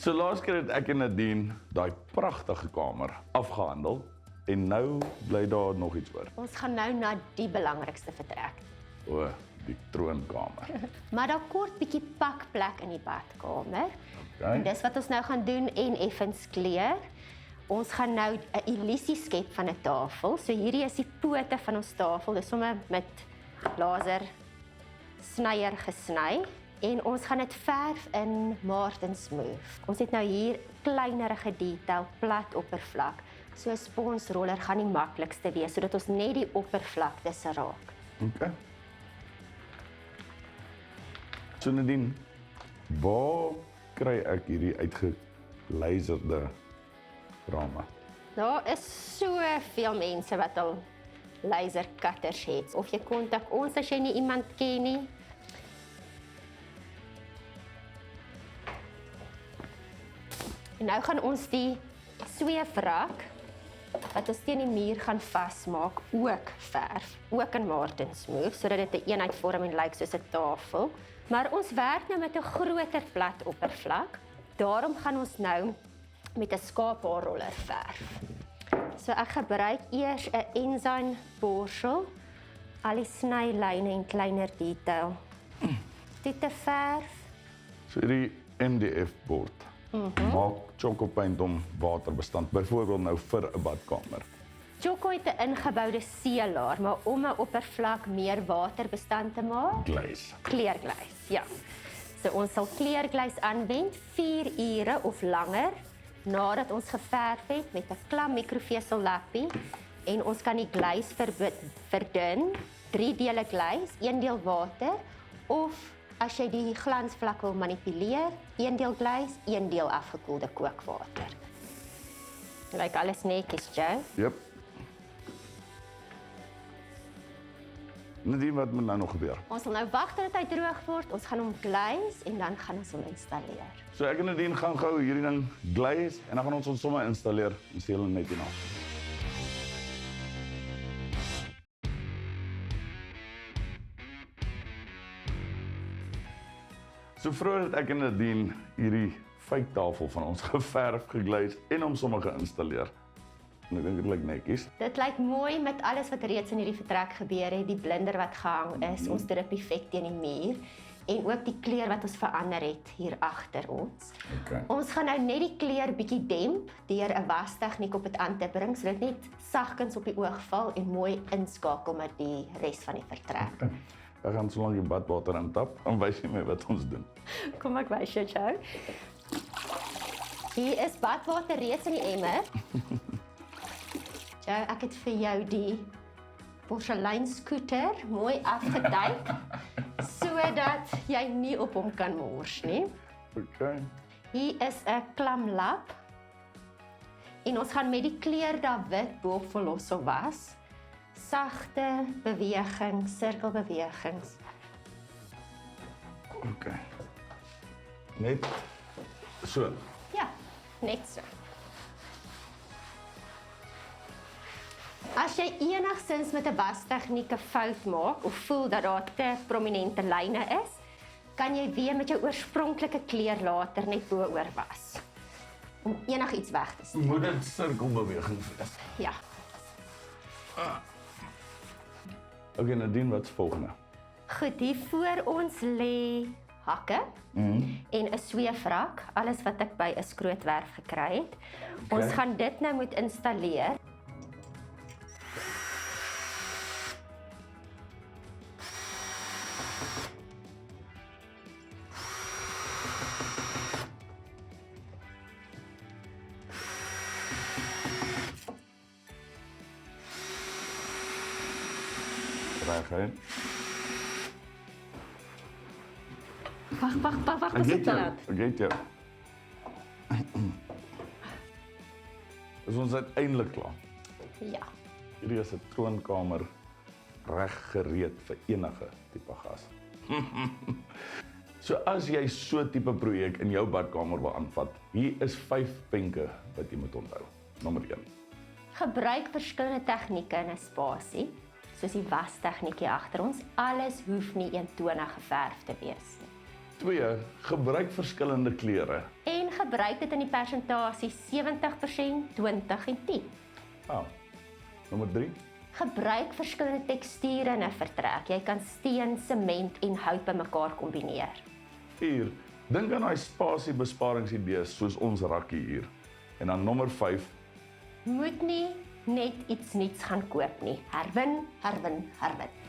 So laas keer het ek en Nadine daai pragtige kamer afgehandel en nou bly daar nog iets oor. Ons gaan nou na die belangrikste vertrek. O, die troonkamer. Maar daar kort bietjie pakplek in die badkamer. Okay. En dis wat ons nou gaan doen en effens kleur. Ons gaan nou 'n illusie skep van 'n tafel. So hierdie is die pote van ons tafel. Dis sommer met laser snyer gesny. En ons gaan dit verf in Martin Smooth. Ons het nou hier kleinerige detail, plat oppervlak. So 'n sponsroller gaan die maklikste wees, sodat ons net die oppervlakte se raak. Okay. So Nadine, waar kry ek hierdie uitgelaserde rame? Daar is soveel mense wat al lasercutters het. Of jy kontak ons as jy nie iemand ken nie. En nou gaan ons die sweefrak wat ons teen die muur gaan vasmaak, ook verf, ook in Martin Smooth, sodat dit 'n eenheid vorm en lyk soos 'n tafel. Maar ons werk nou met 'n groter plat oppervlak. Daarom gaan ons nou met 'n skaaphaarroller verf. So ek gebruik eers 'n enzyme borsel, al die snylyne en kleiner detail. Dit te verf. So hierdie MDF bord. Maak Tjhoko paint om waterbestand, byvoorbeeld nou vir 'n badkamer. Tjhoko het 'n ingeboude sealaar, maar om 'n oppervlak meer waterbestand te maak, Glaze. kleurglys, ja. So ons sal kleurglys aanwend 4 ure of langer nadat ons geverf het met 'n klam mikrovesellappie en ons kan die glys verdun, 3 dele glys, 1 deel water of as jy die glansvlak wil manipuleer, 1 deel glys, 1 deel afgekoelde kookwater. Lyk alles netjies, Joe? Yep. Nadine, wat moet nou nog gebeur? Ons sal nou wag tot hy droog word, ons gaan hom glys en dan gaan ons hom installeer. So ek en Nadine gaan gou hierdie ding glaze en dan gaan ons sommer installeer en sien hulle net hierna. So vroeër het ek en Nadine hierdie feittafel van ons geverf, geglaze en hom sommer geïnstalleer. En ek dink dit lyk netjies. Dit lyk mooi met alles wat reeds in hierdie vertrek gebeur het, die blinder wat gehang is, ons drip effek teen die muur en ook die kleur wat ons verander het hier agter ons. Okay. Ons gaan nou net die kleur bietjie demp deur 'n wastegniek op dit aan te bring sodat dit net sagkens op die oog val en mooi inskakel met die res van die vertrek. Okay. Ek gaan solank die badwater intap en wys jy my wat ons doen. Kom ek wys jou, Joe. Hier is badwater reeds in die emmer. Joe, ek het vir jou die porseleinskooter mooi afgeduik sodat jy nie op hom kan mors nie. Okay. Hier is 'n klamlap en ons gaan met die kleur daar wit bo-op verlossel was. Sagte bewegings, sirkelbewegings. Okay. Net so. Ja, net so. As jy enigstens met 'n wastegniek 'n fout maak of voel dat daar te prominente lyne is, kan jy weer met jou oorspronklike kleur later net bo-oor was om enigiets weg te steek. Moet dit sirkelbewegings wees. Ja. Okay, Nadine, wat's volgende? Goed, hier voor ons lê hakke en 'n sweefrak, alles wat ek by 'n skrootwerf gekry het. Okay. Ons gaan dit nou moet installeer. Reg. Wag, Ek ons weet het jou. dit. Ek weet jou. Is ons uiteindelik klaar. Ja. Hierdie is 'n troonkamer reg gereed vir enige tipe gas. So as jy so tipe projek in jou badkamer wil aanvat, hier is 5 wenke wat jy moet onthou. Nommer 1. Gebruik verskillende tegnieke in 'n spasie, soos die wastegniek hier agter ons. Alles hoef nie eentonig geverf te wees nie. 2. Gebruik verskillende kleure. En gebruik dit in die persentasie 70%, 20 en 10. Nommer 3. Gebruik verskillende teksture in 'n vertrek. Jy kan steen, sement en hout bymekaar kombineer. 4. Dink aan daai spasiebesparingsidees soos ons rakkie hier. En dan nommer 5. Moet nie net iets nuuts gaan koop nie. Herwin, herwin, herwin.